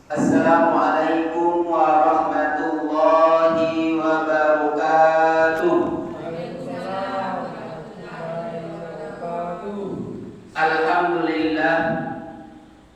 Assalamualaikum warahmatullahi wabarakatuh. Alhamdulillah,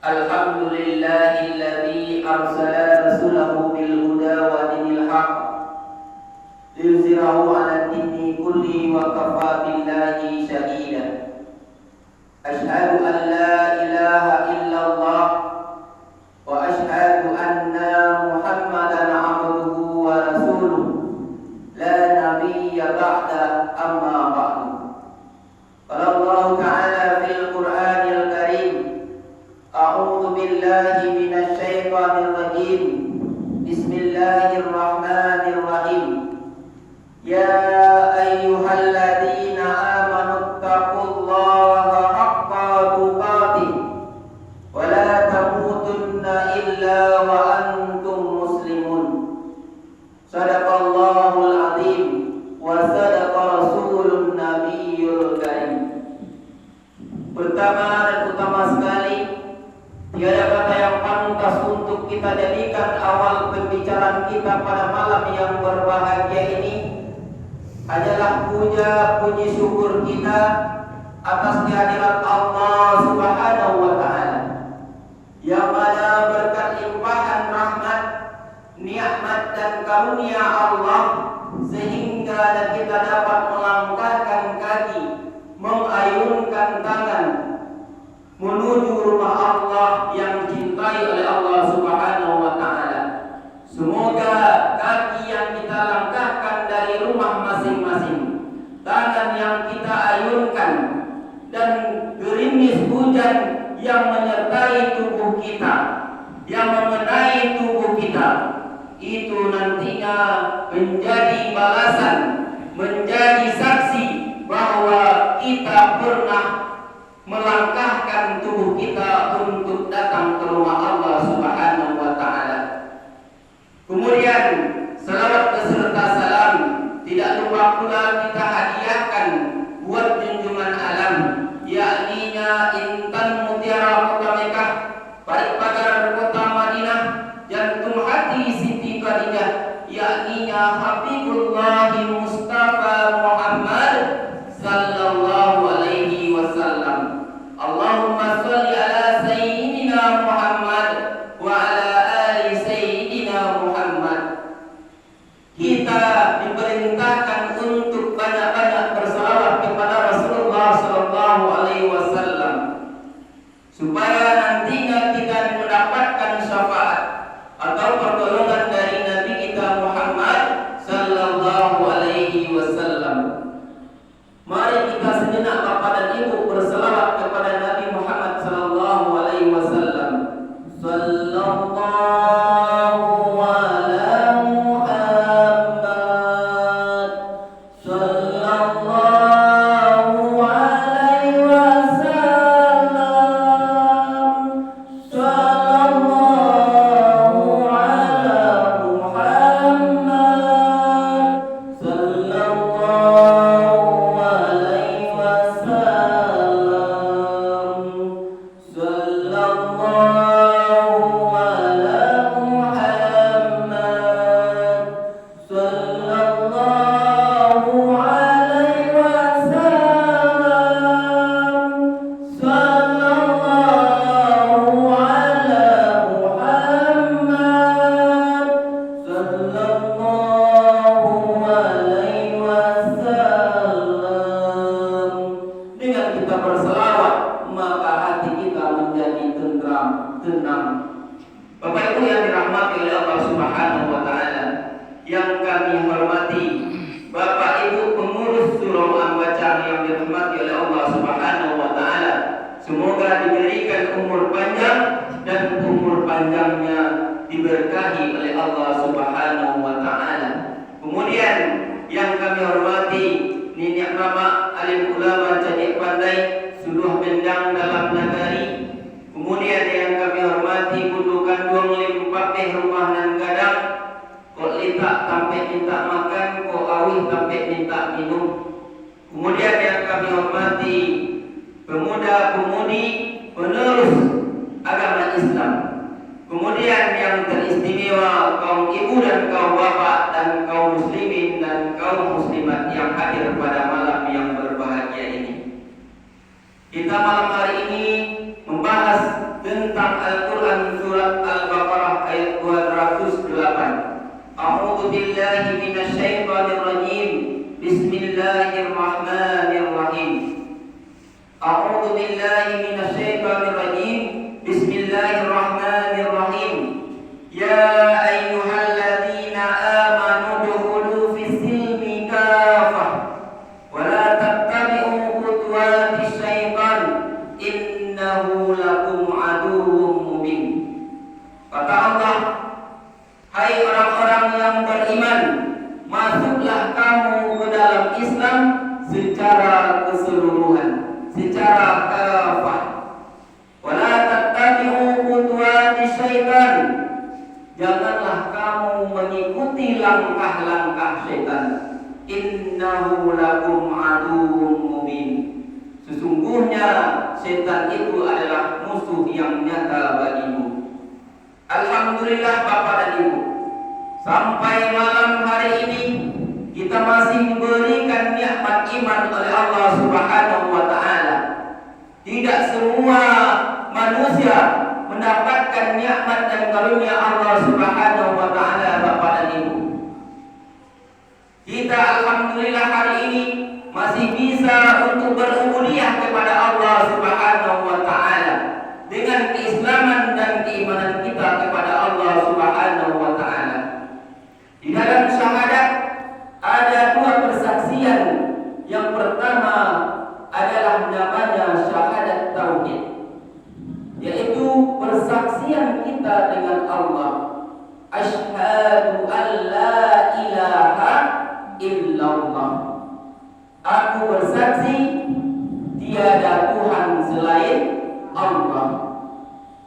alhamdulillahilladzi arsala rasulahu bil huda wa dinil haq liyuzhirahu 'ala ad-dini kulli wa kafa billahi shahida. Asyhadu an la ilaha illallah wa asyhadu anna Muhammadan 'abduhu wa rasuluh la nabiyya ba'da, amma ba'du. Qala Allah ta'ala fil Qur'anil Karim, a'udzu billahi minasy syaithanir rajim. Bismillahirrahmanirrahim. Ya ayyuhalladzina amanu taqullaha haqqa tuqatih wa la tamutunna illa wa antum muslimun. Shadaqallahul azim wa sadaqa rasulun nabiyyul karim. Pertama dan utama sekali, tiada kata yang pantas untuk kita jadikan awal pembicaraan kita pada malam yang berbahagia ini adalah puji syukur kita atas kehadirat Allah Subhanahu wa Ta'ala, yang mana berkat limpahan rahmat, nikmat dan karunia Allah sehingga kita dapat melangkahkan kaki, mengayunkan tangan menuju rumah Allah yang dicintai oleh Allah Subhanahu wa Ta'ala. Semoga kaki yang kita langkahkan dari rumah masing-masing, tangan yang kita ayunkan, dan gerimis hujan yang menyertai tubuh kita, yang mengenai tubuh kita, itu nantinya menjadi balasan, menjadi saksi bahwa kita pernah melangkahkan tubuh kita untuk datang ke rumah Allah Subhanahu wa Ta'ala. Kemudian salawat beserta salam tidak lupa pula kita hadiahkan buat junjungan alam, yakninya Intan Mutiara Kota Mekah, Pagar Kota Madinah, jantung hati Siti Khadijah, yakninya Habibullah Mustafa Muhammad sallallahu alaihi wasallam. Allahumma sholli ala sayyidina Muhammad wa ala ali sayyidina Muhammad. Kita diperintahkan untuk banyak-banyak bersalawat kepada Rasulullah sallallahu alaihi wasallam supaya nantinya kita mendapatkan syafaat atau pertolongan dari Nabi kita Muhammad sallallahu alaihi wasallam. Mari kita sejenak Bapak dan Ibu berselawat kepada Nabi Muhammad sallallahu alaihi wasallam. Sallallahu ala Muhammad sallallahu alaihi wasallam. Sallallahu ala Muhammad sallallahu alaihi wasallam. Sallallahu ala Muhammad sallallahu alaihi wasallam. Sallallahu ala Muhammad sallallahu alaihi wasallam. Dengan kita berselawat, maka hati kita menjadi tenang. Bapak Ibu yang dirahmati oleh Allah Subhanahu wa Ta'ala, yang kami hormati Bapak Ibu pengurus Surau Ambacang yang dirahmati oleh Allah Subhanahu wa Ta'ala, semoga diberikan umur panjang dan umur panjangnya diberkahi oleh Allah Subhanahu wa Ta'ala. Kemudian yang kami hormati Nenek Mama alim ulama jadi pandai suluh bendang dalam nagari. Kemudian yang kami hormati Bundukan Duang Lim Papeh Rumah nan Gadang, kok litak sampai minta makan, kok awih sampai minta minum. Kemudian yang kami hormati pemuda-pemudi penerus agama Islam. Kemudian hari ini membahas tentang Al-Quran surat Al-Baqarah ayat 208. A'udzu billahi minasyaitonir rajim. Bismillahirrahmanirrahim. A'udzu billahi minasyaitonir rajim. Bismillahirrahmanirrahim. Ya ayyuhalladzina amanu dukhulu fis-silmi kafah wa la tattabi'u khutuwatis syaitan innahu lakum aduwwum mubin. Kata Allah, hai orang-orang yang beriman, masuklah kamu ke dalam Islam secara keseluruhan, secara kafah. Wala tattabi'u khutuwatis syaitan. Janganlah kamu mengikuti langkah-langkah syaitan. Innahu lakum aduwwum mubin. Sesungguhnya syaitan itu adalah musuh yang nyata bagimu. Alhamdulillah Bapak dan Ibu, sampai malam hari ini kita masih diberikan nikmat iman oleh Allah Subhanahu wa taala. Tidak semua manusia mendapatkan nikmat dan karunia Allah Subhanahu wa taala, Bapak dan Ibu. Kita alhamdulillah hari ini masih bisa untuk berubudiyah kepada Allah Subhanahu wa taala dengan keislaman dan keimanan kita kepada Allah Subhanahu wa taala. Di dalam syahadat ada dua persaksian. Yang pertama adalah namanya syahadat tauhid, yaitu persaksian kita dengan Allah. Asyhadu an la ilaha illallah. Aku bersaksi tiada Tuhan selain Allah.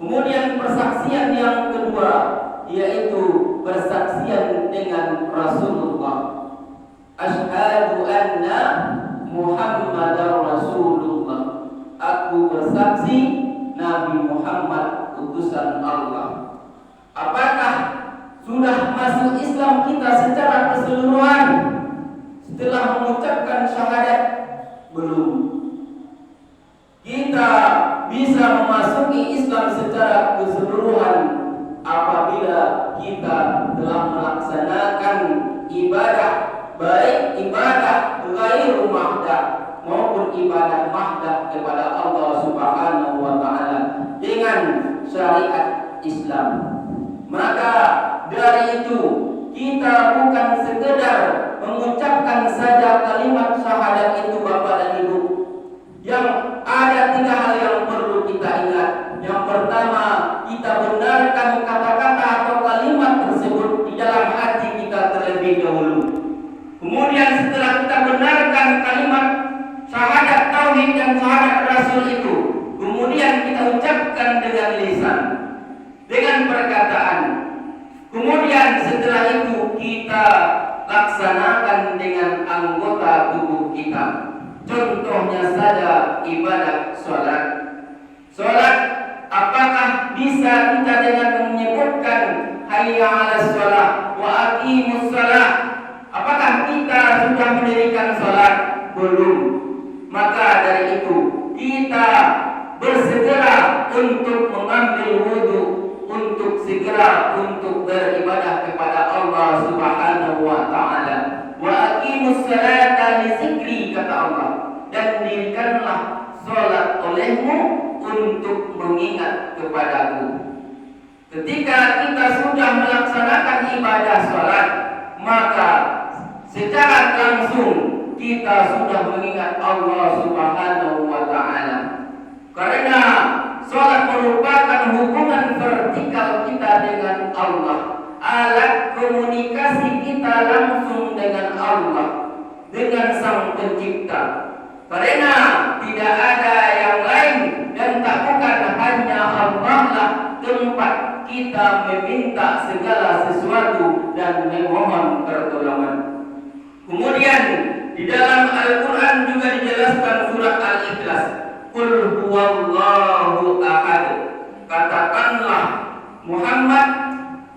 Kemudian persaksian yang kedua yaitu persaksian dengan Rasulullah. Asyhadu anna Muhammadar Rasulullah. Aku bersaksi Nabi Muhammad utusan Allah. Apakah sudah masuk Islam kita secara keseluruhan setelah mengucapkan syahadat? Belum. Kita bisa memasuki Islam secara keseluruhan apabila kita telah melaksanakan ibadah, baik ibadah ghairu mahdah maupun ibadah mahdah kepada Allah Subhanahu wa taala dengan syariat Islam. Maka dari itu kita bukan sekedar mengucapkan saja kalimat syahadat itu, Bapak dan Ibu. Yang ada tiga hal yang perlu kita ingat. Yang pertama, kita benarkan kata-kata atau kalimat tersebut di dalam hati kita terlebih dahulu. Kemudian setelah kita benarkan kalimat syahadat tauhid dan syahadat rasul itu, kemudian kita ucapkan dengan lisan, dengan perkataan. Kemudian setelah itu kita laksanakan dengan anggota tubuh kita. Contohnya saja ibadah sholat. Sholat, apakah bisa kita dengan menyebutkan hayya 'alas shalah wa aqimus shalah? Apakah kita sudah mendirikan sholat? Belum. Maka dari itu kita bersegera untuk mengambil wudhu, untuk segera untuk beribadah kepada Allah Subhanahu wa taala. Wa aqimus salata li zikri, kata Allah, dan dirikanlah salat olehmu untuk mengingat kepadaku. Ketika kita sudah melaksanakan ibadah salat, maka secara langsung kita sudah mengingat Allah Subhanahu wa taala. Karena salat merupakan hubungan vertikal kita dengan Allah, alat komunikasi kita langsung dengan Allah, dengan Sang Pencipta. Karena tidak ada yang lain dan tak bukan hanya Allah lah tempat kita meminta segala sesuatu dan memohon pertolongan. Kemudian di dalam Al-Quran juga dijelaskan surat Al-Ikhlas. Qul huwallahu ahad. Katakanlah Muhammad,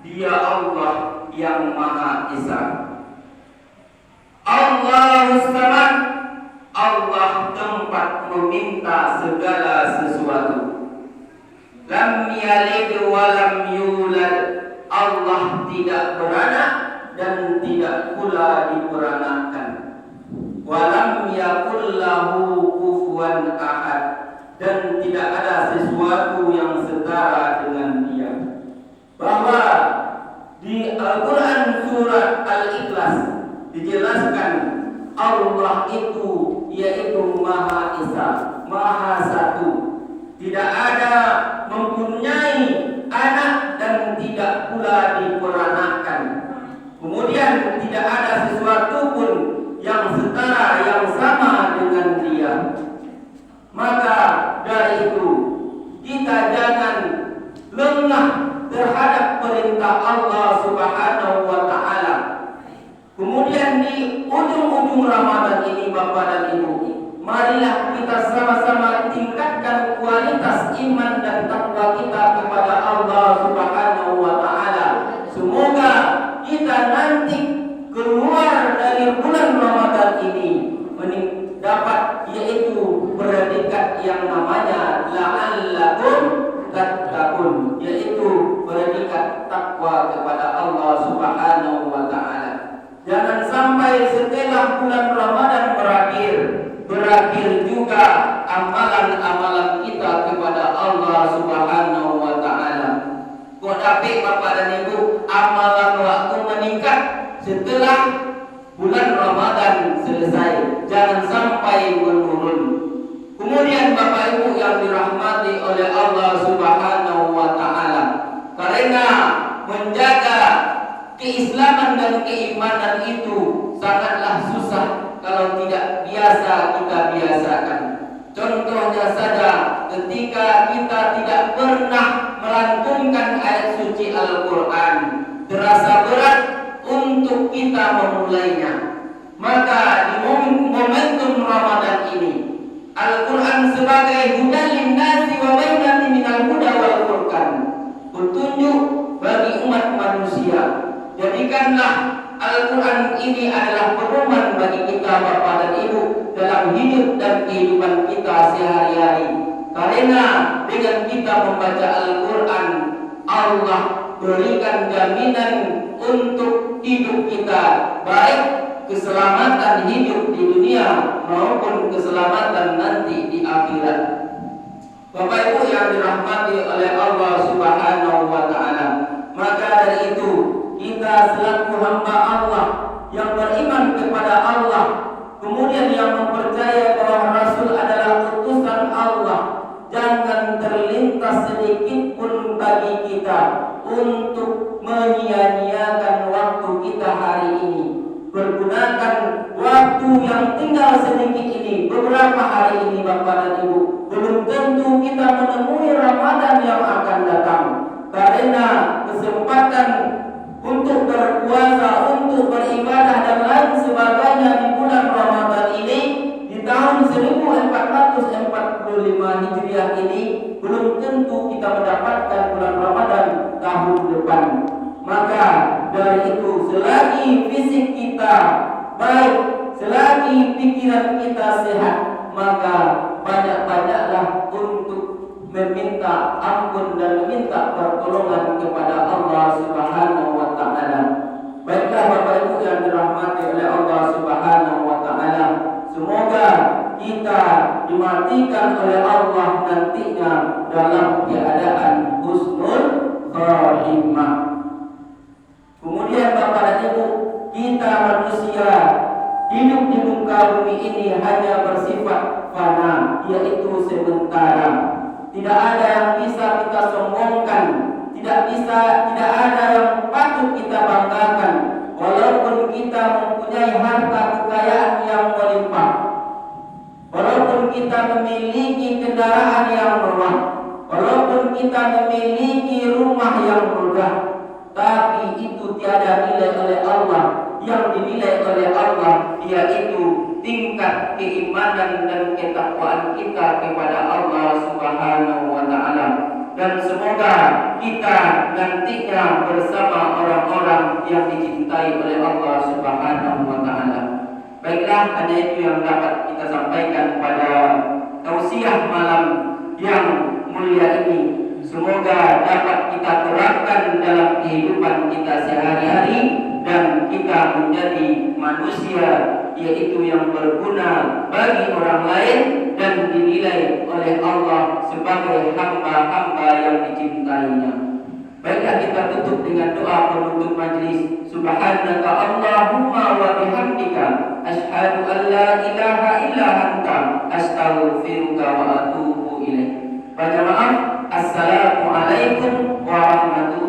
dia Allah yang Maha Esa. Allahus Samad, Allah tempat tempat meminta segala sesuatu. Lam yalid wa lam yulad. Allah tidak beranak dan tidak pula diperanakkan. Walam yakul lahu kufuwan ahad, dan tidak ada sesuatu yang setara dengan dia. Bahwa di Al-Quran surat Al-Ikhlas dijelaskan Allah itu yaitu Maha Esa, Maha Satu, tidak ada mempunyai anak dan tidak pula diperanakkan. Kemudian tidak ada sesuatu pun yang setara, yang sama dengan dia. Maka dari itu kita jangan lengah terhadap perintah Allah Subhanahu wa Ta'ala. Kemudian di ujung-ujung Ramadan ini, Bapak dan Ibu, marilah kita sama-sama tingkatkan kualitas iman dan takwa kita kepada Allah Subhanahu wa Ta'ala. Semoga kita nanti keluar dari bulan Ramadan ini dapat yaitu predikat yang namanya la'allakum tattaqun, yaitu predikat takwa kepada Allah Subhanahu wa Ta'ala. Jangan sampai setelah bulan Ramadan berakhir juga amalan-amalan kita kepada Allah Subhanahu wa Ta'ala. Kok dapat Bapak dan Ibu amalan waktu meningkat setelah bulan Ramadan selesai, jangan sampai menurun. Kemudian Bapak Ibu yang dirahmati oleh Allah Subhanahu wa Ta'ala, karena menjaga keislaman dan keimanan itu sangatlah susah kalau tidak biasa kita biasakan. Contohnya saja ketika kita tidak pernah melantunkan ayat suci Al-Quran, terasa berat untuk kita memulainya. Maka di momentum Ramadan ini, Al-Quran sebagai hudan linnasi wa bayyinatin minal huda wal furqan, petunjuk bagi umat manusia. Jadikanlah Al-Quran ini adalah pedoman bagi kita Bapak dan Ibu dalam hidup dan kehidupan kita sehari-hari. Karena dengan kita membaca Al-Quran, Allah berikan jaminan untuk hidup kita, baik keselamatan hidup di dunia maupun keselamatan nanti di akhirat. Bapak Ibu yang dirahmati oleh Allah Subhanahu wa Ta'ala, maka dari itu kita selaku hamba Allah yang beriman kepada Allah, kemudian yang mempercaya bahwa Rasul adalah utusan Allah, jangan terlintas sedikit pun bagi kita untuk menyia-nyiakan waktu kita hari ini. Pergunakan waktu yang tinggal sedikit ini, beberapa hari ini Bapak dan Ibu. Belum tentu kita menemui Ramadan yang akan datang. Karena kesempatan untuk berpuasa, untuk beribadah dan lain sebagainya di bulan Ramadan ini, di tahun 1445 Hijriah ini, belum tentu kita mendapatkan bulan Ramadan tahun depan. Maka dari itu, selagi fisik kita baik, selagi pikiran kita sehat, maka banyak-banyaklah untuk meminta ampun dan meminta pertolongan kepada Allah Subhanahu wa Ta'ala. Baiklah Bapak Ibu yang dirahmati oleh Allah Subhanahu wa Ta'ala, semoga kita dimatikan oleh Allah nantinya dalam keadaan husnul khatimah. Kemudian Bapak dan Ibu, kita manusia hidup di muka bumi ini hanya bersifat fana, yaitu sementara. Tidak ada yang bisa kita sombongkan, tidak ada yang patut kita banggakan. Walaupun kita mempunyai harta kekayaan yang melimpah, walaupun kita memiliki kendaraan yang mewah, walaupun kita memiliki rumah yang megah, tapi itu tiada nilai oleh Allah. Yang dinilai oleh Allah yaitu tingkat keimanan dan ketakwaan kita kepada Allah Subhanahu wa Ta'ala. Dan semoga kita nantinya bersama orang-orang yang dicintai oleh Allah Subhanahu wa Ta'ala. Baiklah, hanya itu yang dapat kita sampaikan pada tausiah malam yang mulia ini. Semoga dapat kita terapkan dalam kehidupan kita sehari-hari dan kita menjadi manusia yaitu yang berguna bagi orang lain dan dinilai oleh Allah sebagai hamba-hamba yang dicintainya. Baiklah, kita tutup dengan doa penutup majlis. Subhanaka Allahumma wa bihamdika asyhadu an la ilaha illa anta astaghfiruka wa atubu ilaik. Banyak maaf. Assalamualaikum warahmatullahi